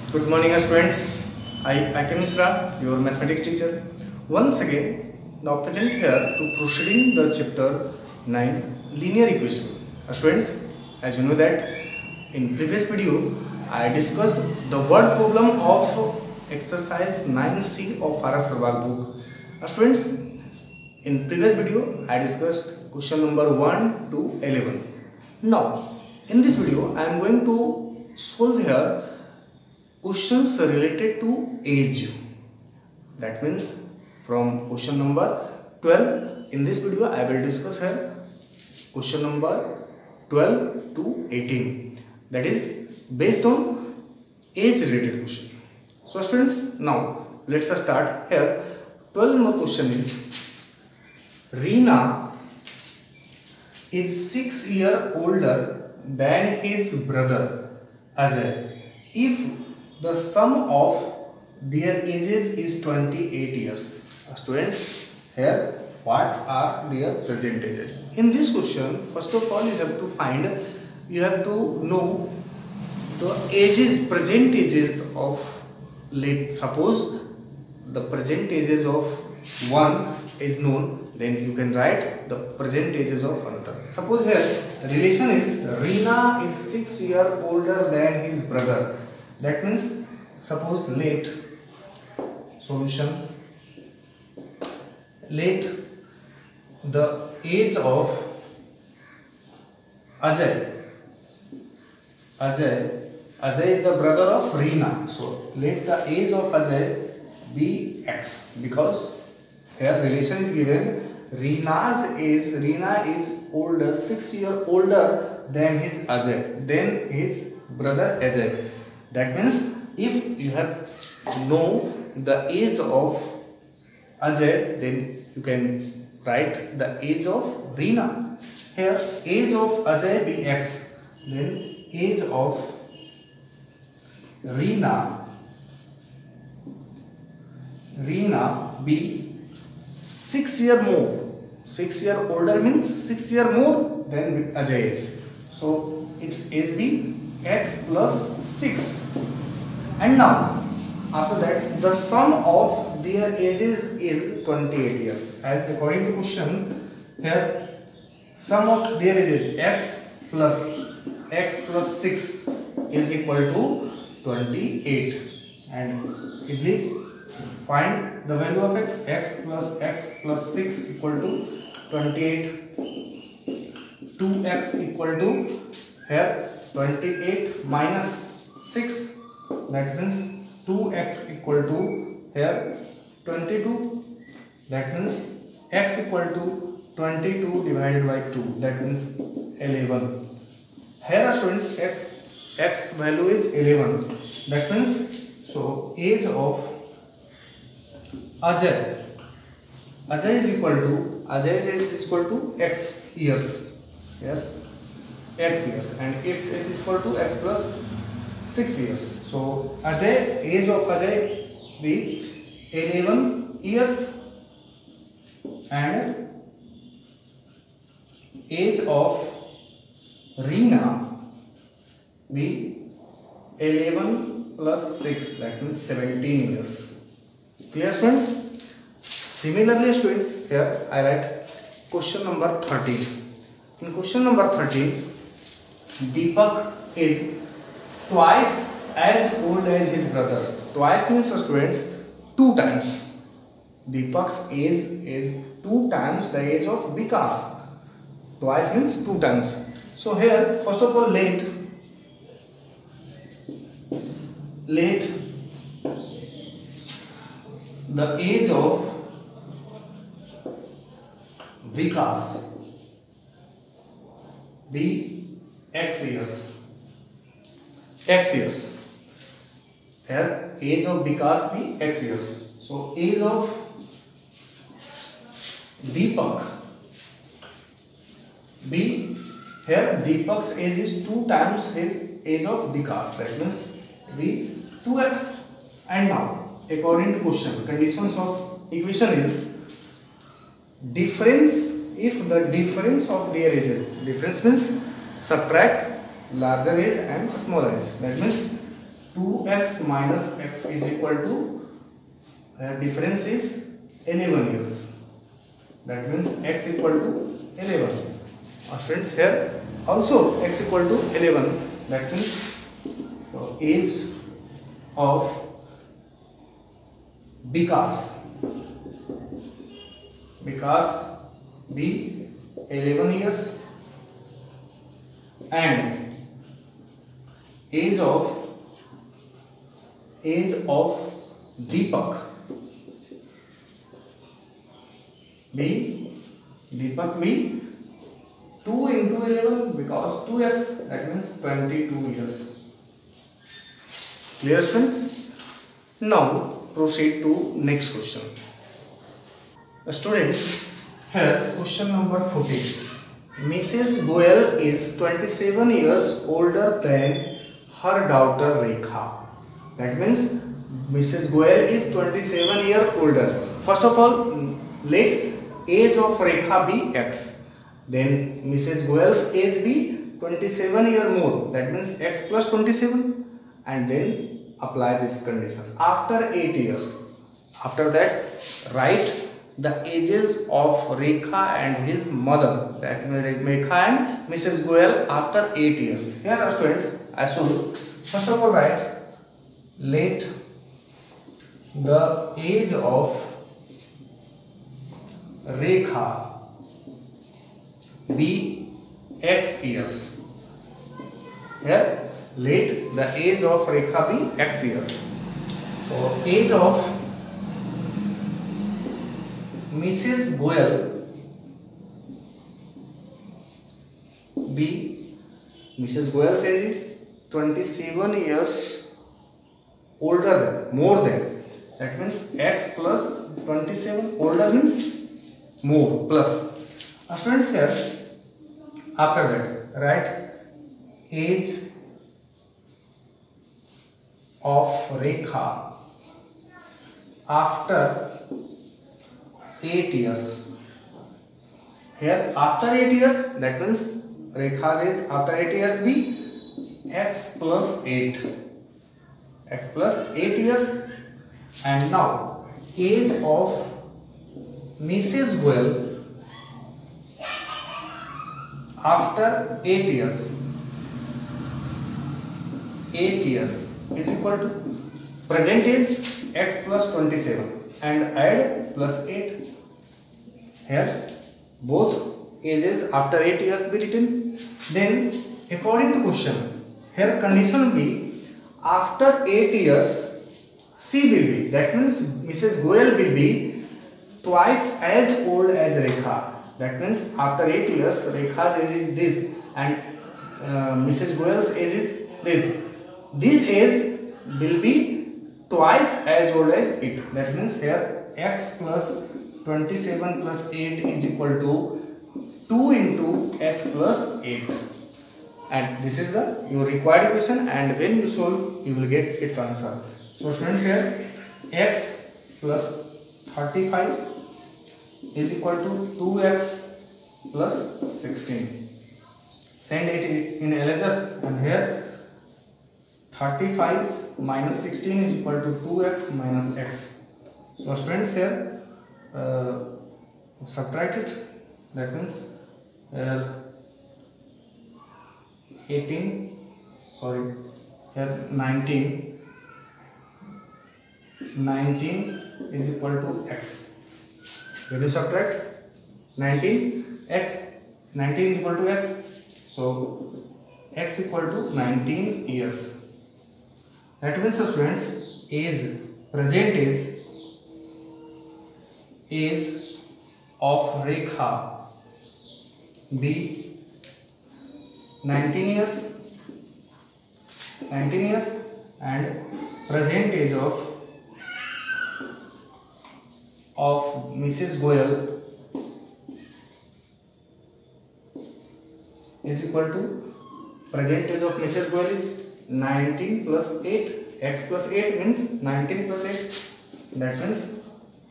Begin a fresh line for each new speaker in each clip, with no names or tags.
Good morning, students. I K. Misra, your mathematics teacher. Once again, now present here to proceeding the chapter 9 linear equation. Students, as you know that in previous video I discussed the word problem of exercise 9C of Farah Sarwal book. Students, in previous video I discussed question number 1 to 11. Now, in this video I am going to solve here questions related to age. That means from question number 12, in this video I will discuss here question number 12 to 18, that is based on age related question. So students, now let's start here. 12 number question is, Reena is 6 years older than his brother Ajay. If the sum of their ages is 28 years. Students, here what are their present ages? In this question, first of all you have to know the ages, present ages of, suppose the present ages of one is known, then you can write the present ages of another. Suppose here the relation is Reena is 6 years older than his brother. That means, suppose let solution, let the age of Ajay is the brother of Reena. So let the age of Ajay be X, because here relation is given. Reena is older, 6 years older than his Ajay, than his brother Ajay. That means if you have know the age of Ajay, then you can write the age of Reena. Here age of Ajay be X, then age of Reena be 6 years more. 6 years older means 6 years more than Ajay is. So its age be X plus 6. And now after that the sum of their ages is 28 years. As according to question, here sum of their ages X plus 6 is equal to 28, and easily find the value of X plus 6 equal to 28. 2x equal to, here 28 minus 6, that means 2x equal to, here 22, that means x equal to 22 divided by 2, that means 11. Here students, x value is 11. That means, so age of Ajay is equal to x years. Yes, x years, and its age is equal to x plus 6 years. So age of Ajay be 11 years, and age of Reena be 11 plus 6, that means 17 years. Clear students? Similarly students, here I write question number 13. In question number 13, Deepak is twice as old as his brothers. Twice means students 2 times. Deepak's age is 2 times the age of Vikas. Twice means 2 times. So here first of all let the age of Vikas be X years. Here age of Vikas be X years. So age of Deepak be, here Deepak's age is 2 times his age of Vikas, that means be 2x. And now according to question, conditions of equation is difference. If the difference of their ages, difference means subtract larger age and smaller age, that means 2 2x minus x is equal to difference is 11 years. That means x equal to 11. Students, here also x equal to 11. That means age of Vikas be 11 years and age of Deepak be 2 into 11 because 2x, that means 22 years. Clear, students? Now proceed to next question. Students, here question number 14. Mrs. Goyal is 27 years older than her daughter Rekha. That means Mrs. Goyal is 27 years older. First of all, let age of Rekha be x. Then Mrs. Goyal's age be 27 years more. That means x plus 27. And then apply these conditions. After 8 years. After that, write the ages of Rekha and his mother, that means Rekha and Mrs. Goyal after 8 years. Here are students, I should first of all write let the age of Rekha be x years. Here let the age of Rekha be x years. So age of Mrs. Goyal be, Mrs. Goyal's age is 27 years older than, more than. That means x plus 27, older means more, plus. Students, here after that write age of Rekha after 8 years. Here after 8 years, that means Rekha's age after 8 years be x plus 8. X plus 8 years. And now age of Mrs. Goyal after 8 years. 8 years is equal to present is x plus 27 and add plus 8. Here both ages after 8 years be written. Then according to question, here condition be after 8 years she will be, that means Mrs. Goyal will be twice as old as Rekha. That means after 8 years Rekha's age is this and Mrs. Goyal's age is this. This age will be twice as old as it. That means here x plus 27 plus 8 is equal to 2 into x plus 8. And this is the your required equation, and when you solve you will get its answer. So students, here x plus 35 is equal to 2x plus 16. Send it in LHS, and here 35 minus 16 is equal to 2x minus x. So students, here subtract it. That means 19 is equal to x. When you subtract 19 is equal to x, so x equal to 19 years. That means, students, present age of Rekha be 19 years and present age of Mrs. Goyal is equal to, present age of Mrs. Goyal is 19 plus 8, x plus 8 means 19 plus 8, that means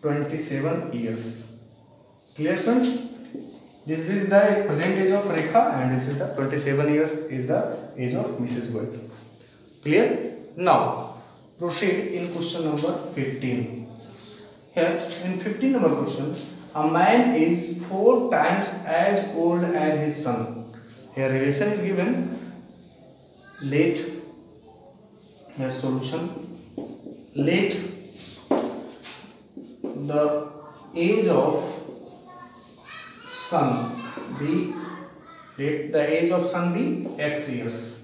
27 years. Clear, students? This is the present age of Rekha and this is the 27 years is the age of Mrs. Goyal. Clear? Now proceed in question number 15. Here in 15 number question, a man is 4 times as old as his son. Here relation is given. Let here solution. Let the age of son be x years.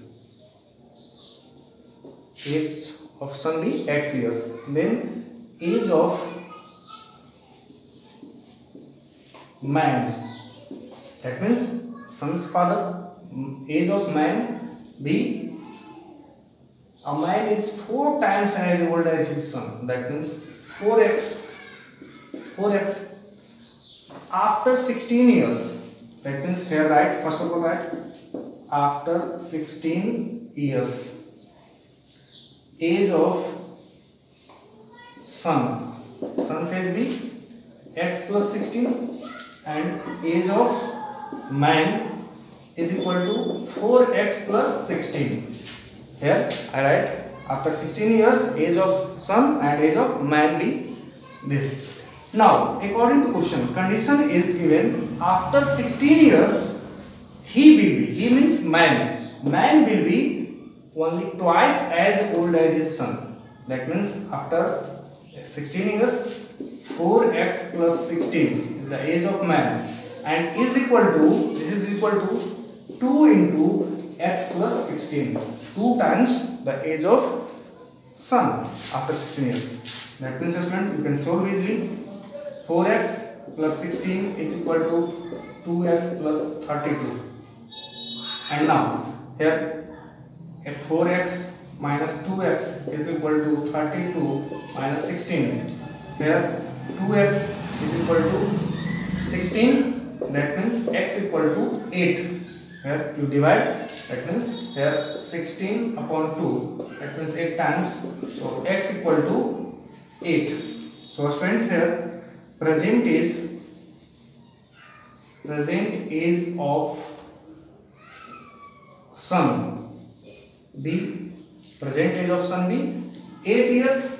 Age of son be x years. Then age of man, that means son's father, age of man be, a man is 4 times as old as his son, that means 4x after 16 years, that means here write, first of all write after 16 years, age of son says be x plus 16 and age of man is equal to 4x plus 16. Here I write after 16 years age of son and age of man be this. Now according to question, condition is given after 16 years he means man will be only twice as old as his son. That means after 16 years 4x plus 16 is the age of man and is equal to, this is equal to 2 into x plus 16, 2 times the age of son after 16 years. That means student, you can solve easily. 4x plus 16 is equal to 2x plus 32. And now here at 4x minus 2x is equal to 32 minus 16. Here 2x is equal to 16, that means x equal to 8. Here you divide, that means here 16 upon 2, that means 8 times, so x equal to 8. So students, here present age of son be, present age of son be 8 years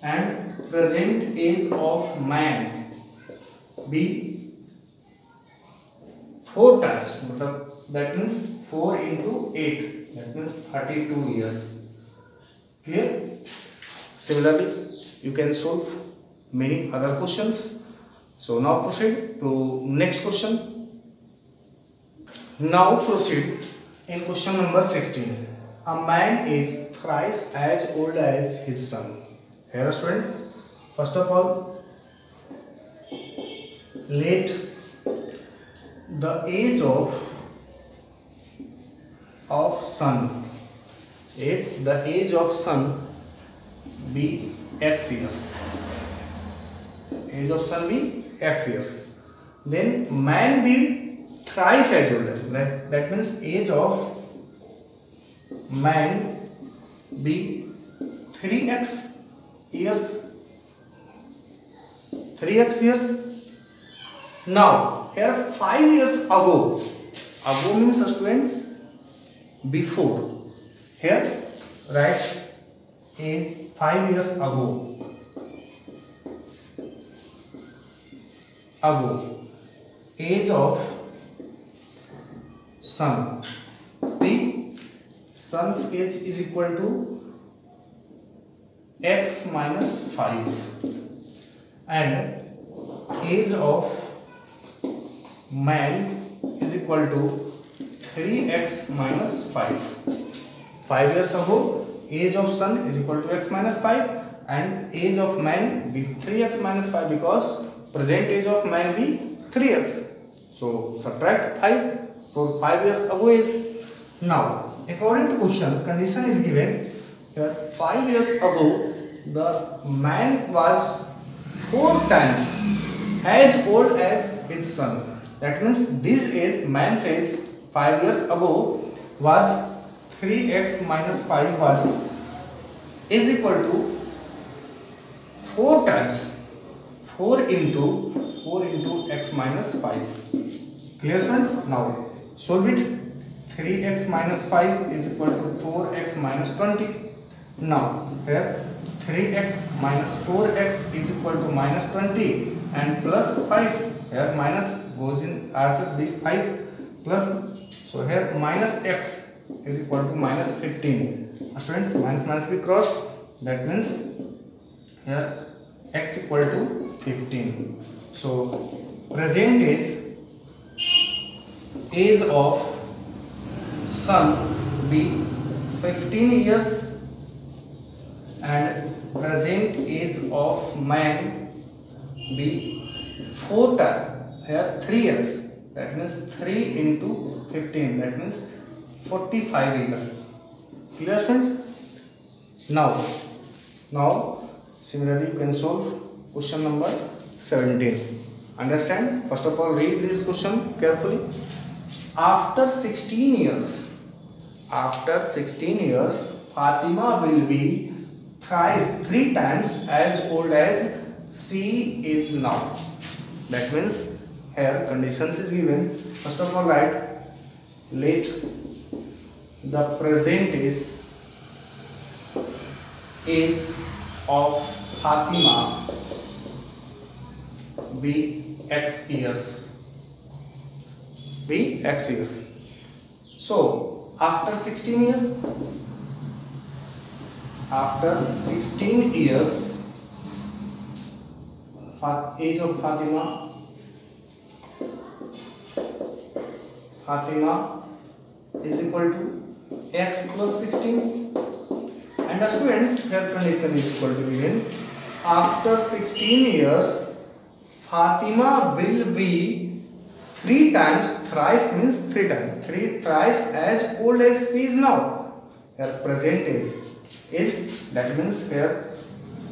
and present age of man be 4 times, that means 4 into 8, that means 32 years. Clear? Similarly, you can solve many other questions. So now proceed to next question. Now proceed in question number 16. A man is thrice as old as his son. Here students, first of all, let the age of son, let the age of son be x years. Age of son be x years. Then man be thrice as older. That means age of man be 3x years. 3x years. Now here 5 years ago means students before. Here write a 5 years ago. Age of son. The son's age is equal to x minus 5 and age of man is equal to 3x minus 5. 5 years ago age of son is equal to x minus 5 and age of man be 3x minus 5 because present age of man be 3x. So subtract 5. So 5 years ago is. Now according to question, condition is given here 5 years ago the man was 4 times as old as his son. That means this is, man says 5 years ago was 3x minus 5 was is equal to 4 times 4 into x minus 5. Clear friends? Now solve it. 3x minus 5 is equal to 4x minus 20. Now here 3x minus 4x is equal to minus 20 and plus 5. Here minus goes in RHS be 5 plus, so here minus x is equal to minus 15. Students, minus minus be crossed, that means here x equal to 15. So present is age of son be 15 years and present age of man be 4 times, here 3x, that means 3 into 15, that means 45 years. Clear students? Now similarly you can solve question number 17. Understand? First of all, read this question carefully. After 16 years, Fatima will be thrice 3 times as old as she is now. That means here conditions is given. First of all, write let the present age of Fatima be x years. Be x years. So after 16 years, age of Fatima is equal to x plus 16, and the students here condition is equal to given. After 16 years, Fatima will be 3 times, thrice means 3 times, 3 thrice as old as she is now. Here present is, that means here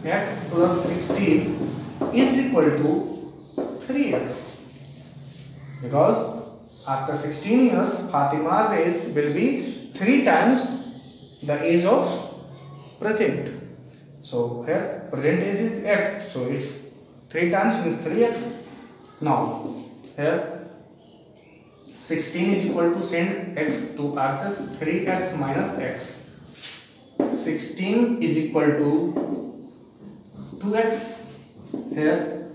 x plus 16 is equal to 3x, because after 16 years Fatima's age will be 3 times the age of present. So here present age is x, so it's 3 times means 3x. Now here 16 is equal to, send x to RHS, 3x minus x. 16 is equal to 2x here.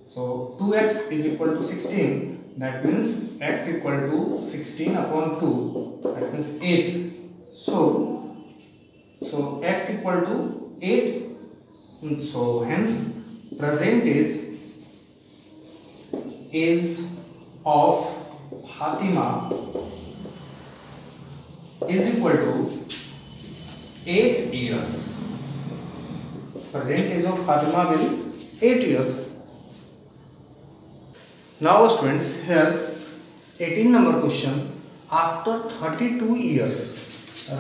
So 2x is equal to 16. That means x equal to 16 upon 2. That means 8. So x equal to 8. So hence present is of Fatima is equal to 8 years. Present age of Fatima will be 8 years. Now students, here 18 number question. After 32 years,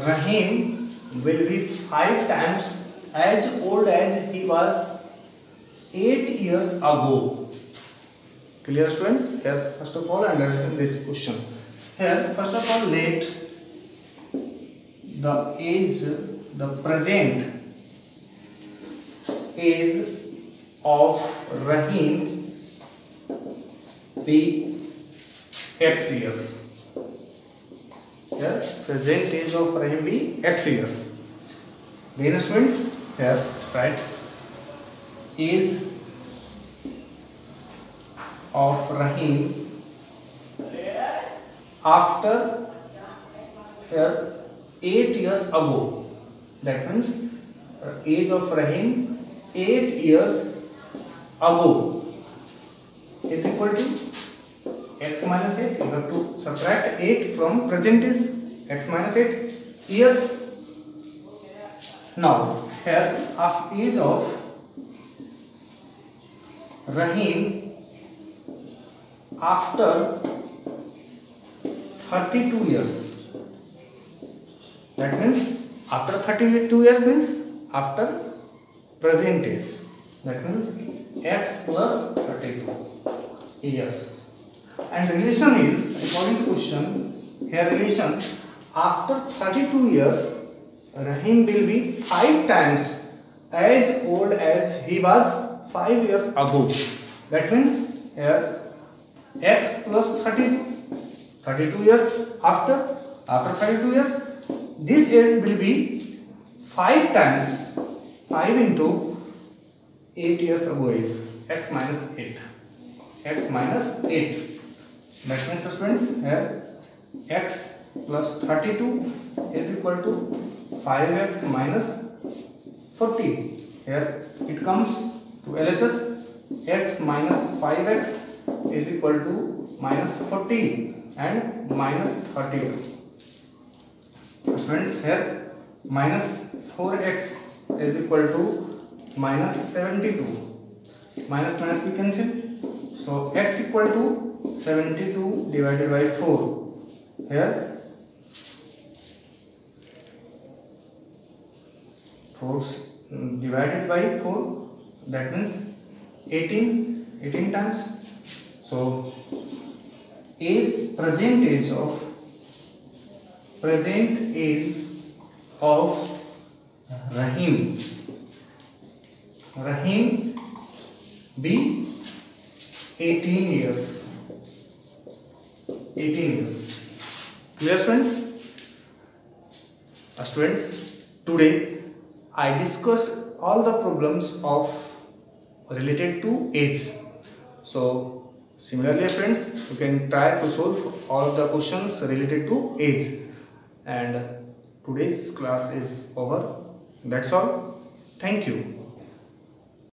Rahim will be 5 times as old as he was 8 years ago. Clear students? Here first of all understand this question. Here first of all let the age, the present age of Rahim be x years. Here present age of Rahim be x years. Then students, here write age of Rahim after here 8 years ago. That means age of Rahim 8 years ago is equal to x minus 8. You have to subtract 8 from present is x minus 8 years. Now here age of Rahim after 32 years. That means after 32 years means after present is. That means x plus 32 years. And relation is, according to question, here relation after 32 years Rahim will be 5 times as old as he was 5 years ago. That means here x plus 32 years after 32 years, this age will be 5 times 5 into 8 years ago is x minus 8. X minus 8. That means students here x plus 32 is equal to 5x minus 40. Here it comes to LHS. X minus 5x is equal to minus 40 and minus 32. Students here minus 4x is equal to minus 72. Minus minus we cancel. So x equal to 72 divided by 4. Here 4 divided by 4, that means 18 times. So present age of Rahim be 18 years. Clear students? Students, today I discussed all the problems related to age. So similarly friends, you can try to solve all the questions related to age. And today's class is over. That's all. Thank you.